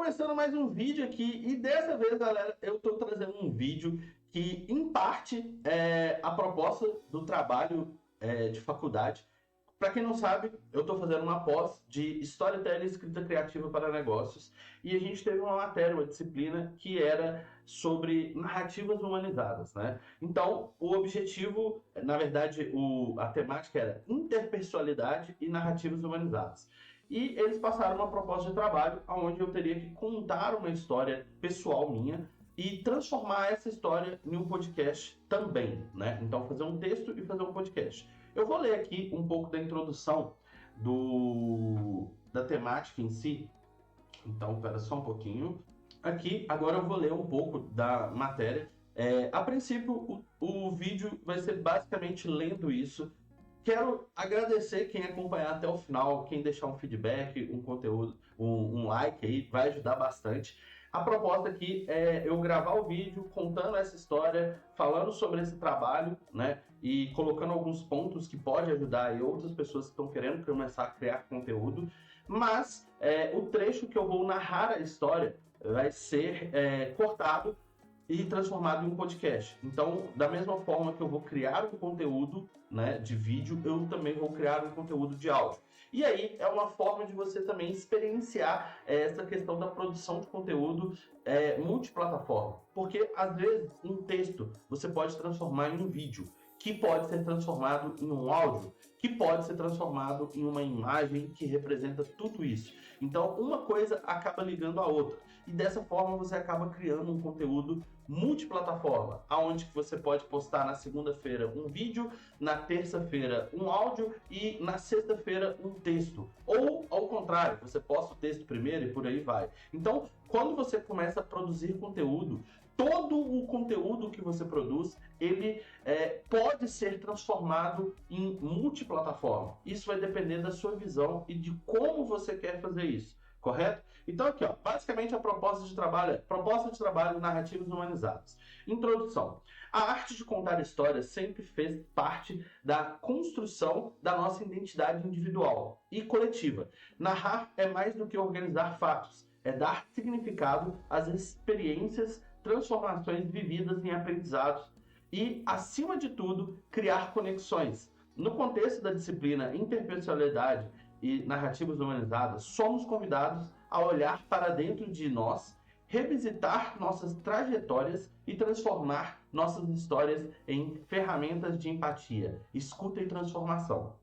começando mais um vídeo aqui e dessa vez, galera, eu tô trazendo um vídeo que, em parte, é a proposta do trabalho de faculdade. Para quem não sabe, eu estou fazendo uma pós de Storytelling e Escrita Criativa para Negócios e a gente teve uma matéria, uma disciplina que era sobre narrativas humanizadas, né? Então, o objetivo, na verdade, a temática era interpessoalidade e narrativas humanizadas. E eles passaram uma proposta de trabalho onde eu teria que contar uma história pessoal minha e transformar essa história em um podcast também, né? Então, fazer um texto e fazer um podcast. Eu vou ler aqui um pouco da introdução da temática em si. Então, espera só um pouquinho. Aqui, agora eu vou ler um pouco da matéria. A princípio, o vídeo vai ser basicamente lendo isso. Quero agradecer quem acompanhar até o final, quem deixar um feedback, um conteúdo, um like aí, vai ajudar bastante. A proposta aqui é eu gravar o vídeo contando essa história, falando sobre esse trabalho, né? E colocando alguns pontos que pode ajudar aí outras pessoas que estão querendo começar a criar conteúdo. Mas o trecho que eu vou narrar a história vai ser cortado e transformado em um podcast. Então, da mesma forma que eu vou criar um conteúdo, né, de vídeo, eu também vou criar um conteúdo de áudio. E aí é uma forma de você também experienciar essa questão da produção de conteúdo multiplataforma. Porque, às vezes, um texto você pode transformar em um vídeo, que pode ser transformado em um áudio, que pode ser transformado em uma imagem que representa tudo isso. Então, uma coisa acaba ligando a outra. E dessa forma você acaba criando um conteúdo multiplataforma, aonde que você pode postar na segunda-feira um vídeo, na terça-feira um áudio e na sexta-feira um texto. Ou ao contrário, você posta o texto primeiro e por aí vai. Então, quando você começa a produzir conteúdo, todo o conteúdo que você produz, ele pode ser transformado em multiplataforma. Isso vai depender da sua visão e de como você quer fazer isso, correto? Então aqui, ó, basicamente a proposta de trabalho é proposta de trabalho narrativas humanizadas. Introdução. A arte de contar histórias sempre fez parte da construção da nossa identidade individual e coletiva. Narrar é mais do que organizar fatos, é dar significado às experiências, transformações vividas em aprendizados e, acima de tudo, criar conexões. No contexto da disciplina Interpessoalidade e Narrativas Humanizadas, somos convidados a olhar para dentro de nós, revisitar nossas trajetórias e transformar nossas histórias em ferramentas de empatia, escuta e transformação.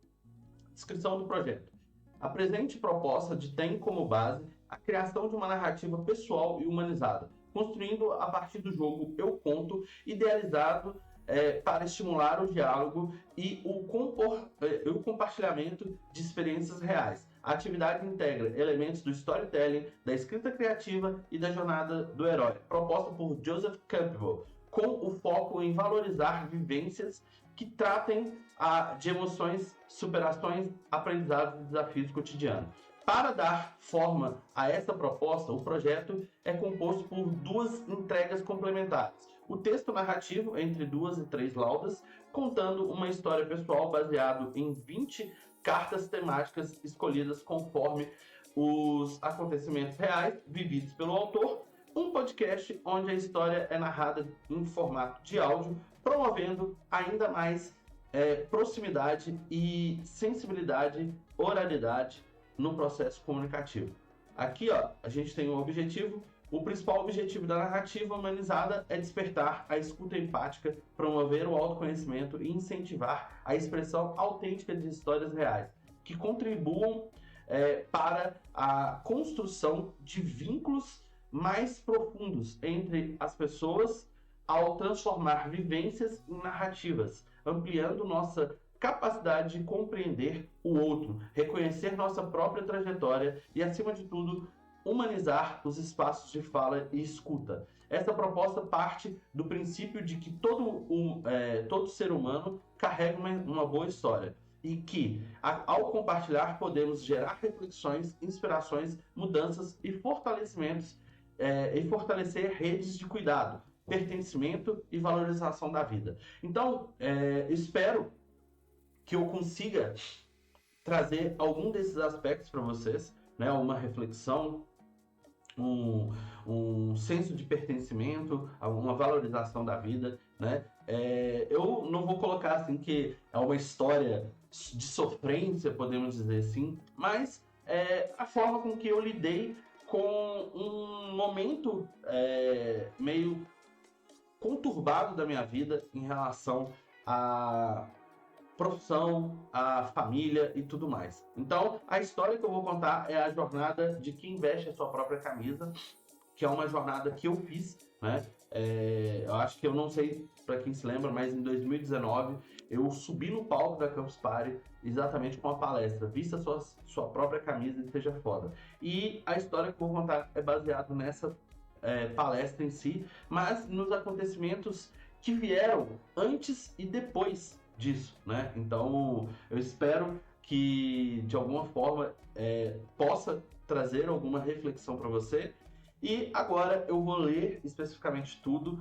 Descrição do projeto. A presente proposta tem como base a criação de uma narrativa pessoal e humanizada, construindo a partir do jogo Eu Conto, idealizado para estimular o diálogo e o compartilhamento de experiências reais. A atividade integra elementos do storytelling, da escrita criativa e da jornada do herói, proposta por Joseph Campbell, com o foco em valorizar vivências que tratem de emoções, superações, aprendizados e desafios cotidianos. Para dar forma a essa proposta, o projeto é composto por duas entregas complementares. O texto narrativo, entre 2 e 3 laudas, contando uma história pessoal baseado em 20 cartas temáticas escolhidas conforme os acontecimentos reais vividos pelo autor. Um podcast onde a história é narrada em formato de áudio, promovendo ainda mais proximidade e sensibilidade, oralidade no processo comunicativo. Aqui, ó, a gente tem um objetivo. O principal objetivo da narrativa humanizada é despertar a escuta empática, promover o autoconhecimento e incentivar a expressão autêntica de histórias reais, que contribuam para a construção de vínculos mais profundos entre as pessoas ao transformar vivências em narrativas, ampliando nossa capacidade de compreender o outro, reconhecer nossa própria trajetória e, acima de tudo, humanizar os espaços de fala e escuta. Essa proposta parte do princípio de que todo ser humano carrega uma boa história e que, ao compartilhar, podemos gerar reflexões, inspirações, mudanças e fortalecimentos e fortalecer redes de cuidado, pertencimento e valorização da vida. Então, espero que eu consiga trazer algum desses aspectos para vocês, né? Uma reflexão, um senso de pertencimento, uma valorização da vida, né? Eu não vou colocar assim que é uma história de sofrência, podemos dizer assim, mas a forma com que eu lidei com um momento meio conturbado da minha vida em relação à profissão, à família e tudo mais. Então, a história que eu vou contar é a jornada de quem veste a sua própria camisa, que é uma jornada que eu fiz, né? Eu acho que eu não sei para quem se lembra, mas em 2019 eu subi no palco da Campus Party exatamente com a palestra Vista sua própria camisa e seja foda. E a história que eu vou contar é baseada nessa palestra em si, mas nos acontecimentos que vieram antes e depois disso, né? Então eu espero que de alguma forma possa trazer alguma reflexão para você. E agora eu vou ler especificamente tudo.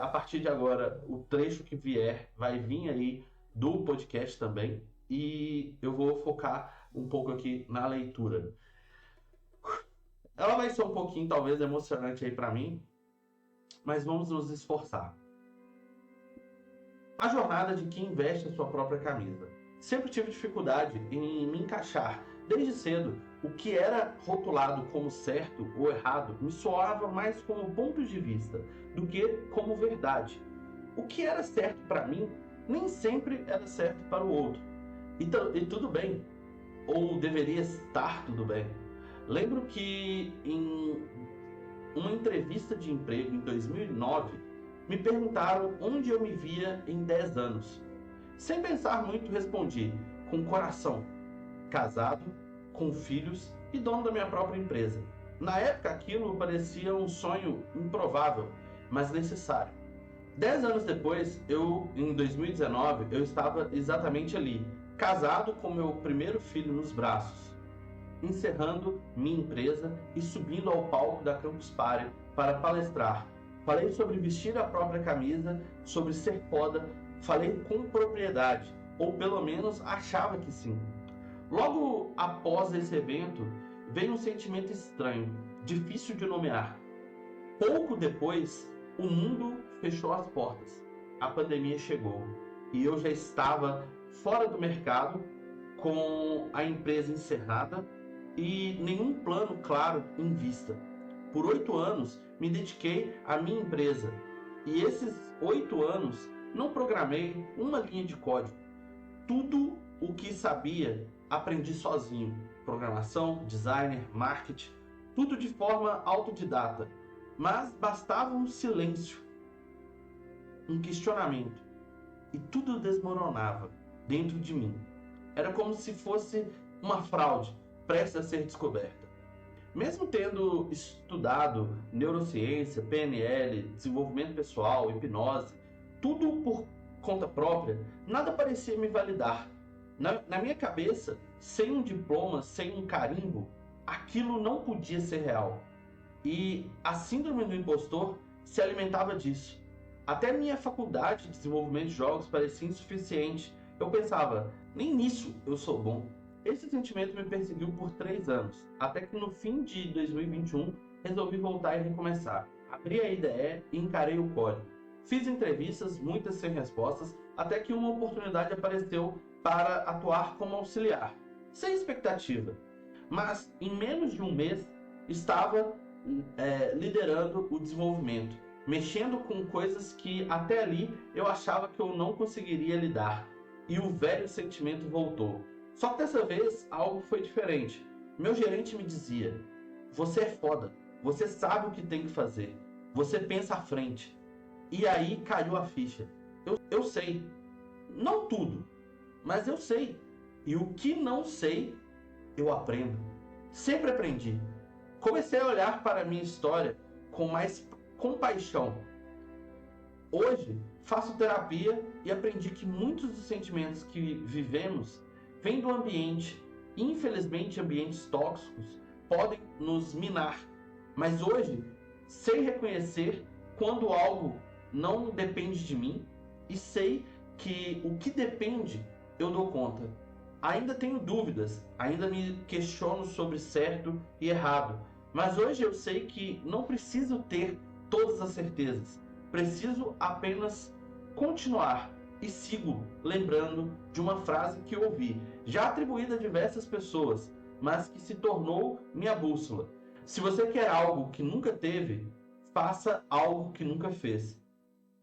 A partir de agora, o trecho que vier vai vir aí do podcast também. E eu vou focar um pouco aqui na leitura. Ela vai ser um pouquinho, talvez, emocionante aí para mim, mas vamos nos esforçar. A jornada de quem veste a sua própria camisa. Sempre tive dificuldade em me encaixar. Desde cedo, o que era rotulado como certo ou errado me soava mais como pontos de vista do que como verdade. O que era certo para mim nem sempre era certo para o outro. E tudo bem, ou deveria estar tudo bem. Lembro que em uma entrevista de emprego em 2009, me perguntaram onde eu me via em 10 anos. Sem pensar muito, respondi, com coração, casado, com filhos e dono da minha própria empresa. Na época, aquilo parecia um sonho improvável, mas necessário. 10 anos depois, em 2019, eu estava exatamente ali, casado com meu primeiro filho nos braços, encerrando minha empresa e subindo ao palco da Campus Party para palestrar. Falei sobre vestir a própria camisa, sobre ser foda, falei com propriedade, ou pelo menos achava que sim. Logo após esse evento, veio um sentimento estranho, difícil de nomear. Pouco depois, o mundo fechou as portas. A pandemia chegou e eu já estava fora do mercado, com a empresa encerrada e nenhum plano claro em vista. Por 8 anos, me dediquei à minha empresa e esses 8 anos não programei uma linha de código. Tudo o que sabia, aprendi sozinho. Programação, designer, marketing, tudo de forma autodidata. Mas bastava um silêncio, um questionamento, e tudo desmoronava dentro de mim. Era como se fosse uma fraude prestes a ser descoberta. Mesmo tendo estudado neurociência, PNL, desenvolvimento pessoal, hipnose, tudo por conta própria, nada parecia me validar. Na minha cabeça, sem um diploma, sem um carimbo, aquilo não podia ser real. E a síndrome do impostor se alimentava disso. Até minha faculdade de desenvolvimento de jogos parecia insuficiente. Eu pensava, nem nisso eu sou bom. Esse sentimento me perseguiu por 3 anos, até que no fim de 2021 resolvi voltar e recomeçar. Abri a IDE e encarei o código. Fiz entrevistas, muitas sem respostas, até que uma oportunidade apareceu para atuar como auxiliar, sem expectativa. Mas em menos de um mês estava liderando o desenvolvimento, mexendo com coisas que até ali eu achava que eu não conseguiria lidar. E o velho sentimento voltou. Só que dessa vez algo foi diferente. Meu gerente me dizia: você é foda, você sabe o que tem que fazer, você pensa à frente. E aí caiu a ficha. Eu sei, não tudo, mas eu sei. E o que não sei, eu aprendo. Sempre aprendi. Comecei a olhar para a minha história com mais compaixão. Hoje faço terapia e aprendi que muitos dos sentimentos que vivemos vêm do ambiente. Infelizmente, ambientes tóxicos podem nos minar. Mas hoje sei reconhecer quando algo não depende de mim e sei que o que depende eu dou conta. Ainda tenho dúvidas, ainda me questiono sobre certo e errado, Mas hoje eu sei que não preciso ter todas as certezas. Preciso apenas continuar e sigo lembrando de uma frase que eu ouvi, já atribuída a diversas pessoas, mas que se tornou minha bússola. Se você quer algo que nunca teve, faça algo que nunca fez.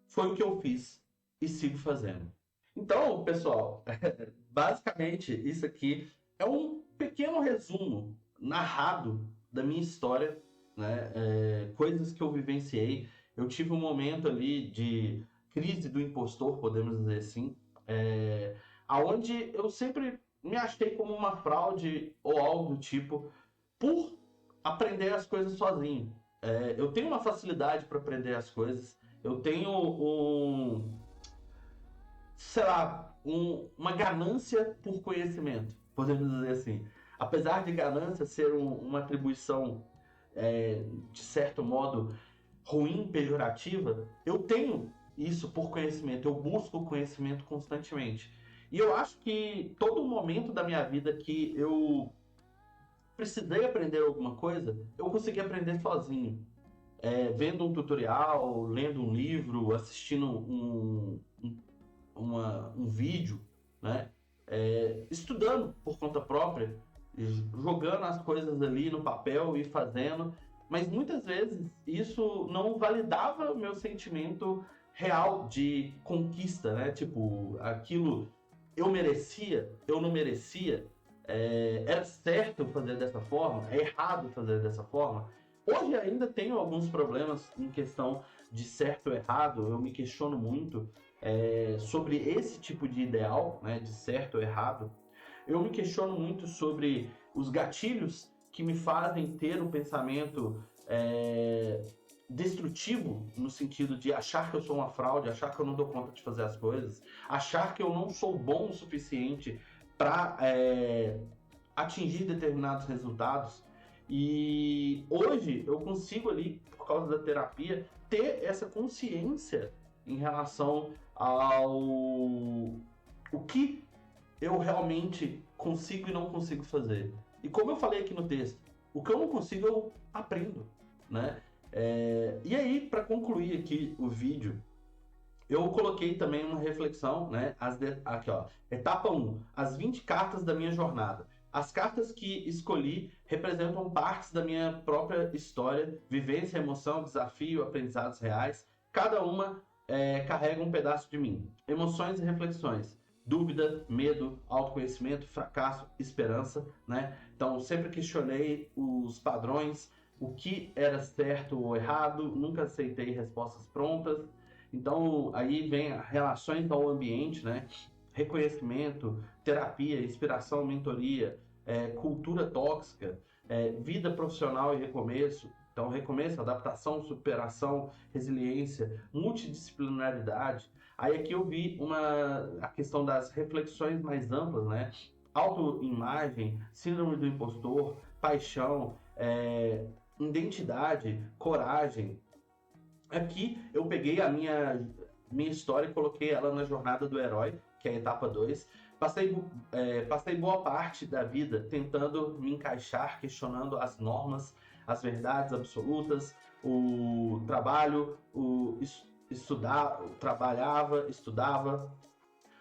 Foi o que eu fiz e sigo fazendo. Então, pessoal, basicamente isso aqui é um pequeno resumo narrado da minha história, né? Coisas que eu vivenciei. Eu tive um momento ali de crise do impostor, podemos dizer assim, aonde eu sempre me achei como uma fraude ou algo do tipo por aprender as coisas sozinho. Eu tenho uma facilidade para aprender as coisas. Eu tenho sei lá, uma ganância por conhecimento, podemos dizer assim. Apesar de ganância ser uma atribuição, de certo modo, ruim, pejorativa, eu tenho isso por conhecimento, eu busco conhecimento constantemente. E eu acho que todo momento da minha vida que eu precisei aprender alguma coisa, eu consegui aprender sozinho. Vendo um tutorial, lendo um livro, assistindo um vídeo, né? Estudando por conta própria, jogando as coisas ali no papel e fazendo, mas muitas vezes isso não validava o meu sentimento real de conquista, né? Tipo, aquilo eu merecia, eu não merecia, era certo fazer dessa forma, é errado fazer dessa forma. Hoje ainda tenho alguns problemas em questão de certo ou errado, eu me questiono muito sobre esse tipo de ideal, né, de certo ou errado. Eu me questiono muito sobre os gatilhos que me fazem ter um pensamento destrutivo, no sentido de achar que eu sou uma fraude, achar que eu não dou conta de fazer as coisas, achar que eu não sou bom o suficiente para atingir determinados resultados. E hoje eu consigo ali, por causa da terapia, ter essa consciência em relação ao o que eu realmente consigo e não consigo fazer. E como eu falei aqui no texto, o que eu não consigo eu aprendo, né? E aí, para concluir aqui o vídeo, eu coloquei também uma reflexão, né? Aqui, ó. Etapa 1. As 20 cartas da minha jornada. As cartas que escolhi representam partes da minha própria história, vivência, emoção, desafio, aprendizados reais. Cada uma carrega um pedaço de mim. Emoções e reflexões. Dúvida, medo, autoconhecimento, fracasso, esperança, né? Então, sempre questionei os padrões, o que era certo ou errado, nunca aceitei respostas prontas. Então, aí vem relações ao ambiente, né? Reconhecimento, terapia, inspiração, mentoria, cultura tóxica, vida profissional e recomeço. Então, recomeço, adaptação, superação, resiliência, multidisciplinaridade. Aí aqui eu vi a questão das reflexões mais amplas, né? Autoimagem, síndrome do impostor, paixão, identidade, coragem. Aqui eu peguei a minha história e coloquei ela na jornada do herói, que é a etapa 2. Passei boa parte da vida tentando me encaixar, questionando as normas, as verdades absolutas, o trabalho, trabalhava, estudava.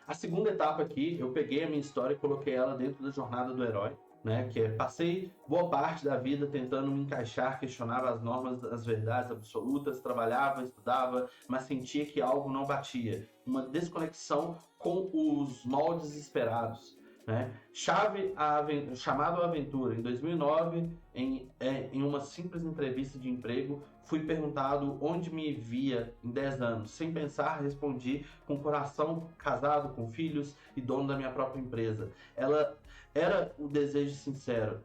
A segunda etapa aqui, eu peguei a minha história e coloquei ela dentro da jornada do herói, né? Que passei boa parte da vida tentando me encaixar, questionava as normas, as verdades absolutas, trabalhava, estudava, mas sentia que algo não batia. Uma desconexão com os moldes esperados, né? Chamado à aventura. Em 2009, em uma simples entrevista de emprego, fui perguntado onde me via em 10 anos. Sem pensar, respondi com o coração, casado, com filhos e dono da minha própria empresa. Ela era o desejo sincero.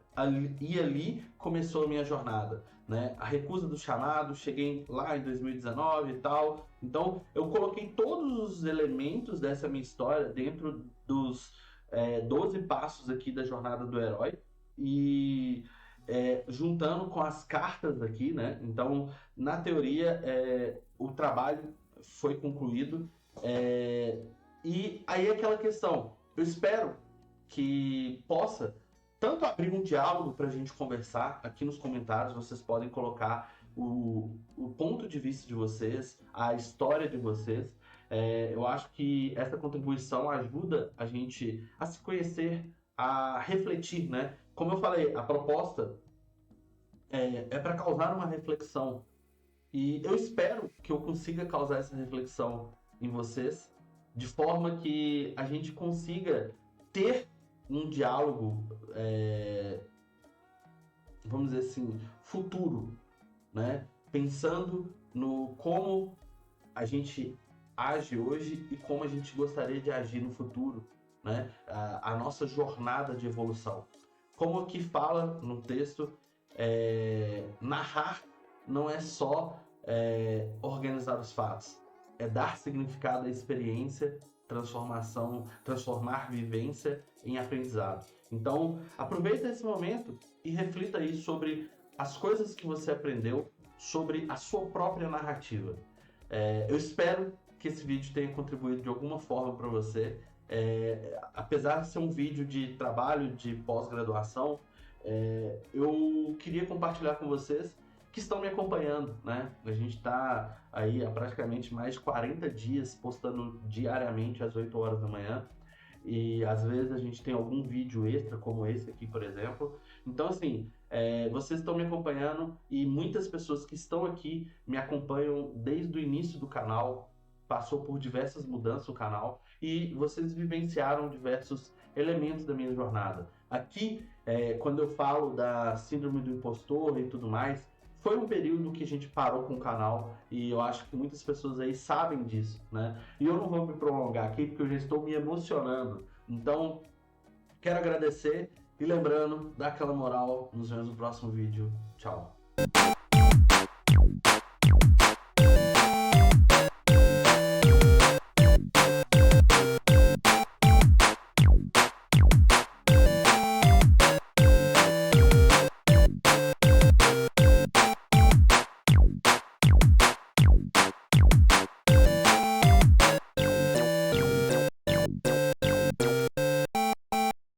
E ali começou a minha jornada, né? A recusa do chamado, cheguei lá em 2019 e tal. Então, eu coloquei todos os elementos dessa minha história dentro dos 12 passos aqui da jornada do herói. E juntando com as cartas aqui, né? Então, na teoria, o trabalho foi concluído. E aí aquela questão, eu espero que possa tanto abrir um diálogo para a gente conversar. Aqui nos comentários vocês podem colocar o ponto de vista de vocês, a história de vocês. Eu acho que essa contribuição ajuda a gente a se conhecer, a refletir, né? Como eu falei, a proposta é para causar uma reflexão. E eu espero que eu consiga causar essa reflexão em vocês, de forma que a gente consiga ter um diálogo, vamos dizer assim, futuro, né? Pensando no como a gente age hoje e como a gente gostaria de agir no futuro, né? A nossa jornada de evolução. Como aqui fala no texto, narrar não é só organizar os fatos, é dar significado à experiência, transformar vivência em aprendizado. Então, aproveita esse momento e reflita aí sobre as coisas que você aprendeu, sobre a sua própria narrativa. Eu espero que esse vídeo tenha contribuído de alguma forma para você. Apesar de ser um vídeo de trabalho de pós-graduação, eu queria compartilhar com vocês que estão me acompanhando, né? A gente está aí há praticamente mais de 40 dias postando diariamente às 8 horas da manhã. E às vezes a gente tem algum vídeo extra, como esse aqui, por exemplo. Então, assim, vocês estão me acompanhando e muitas pessoas que estão aqui me acompanham desde o início do canal, passou por diversas mudanças no canal e vocês vivenciaram diversos elementos da minha jornada. Aqui, quando eu falo da síndrome do impostor e tudo mais, foi um período que a gente parou com o canal e eu acho que muitas pessoas aí sabem disso, né? E eu não vou me prolongar aqui porque eu já estou me emocionando. Então, quero agradecer e lembrando, dá aquela moral, nos vemos no próximo vídeo. Tchau!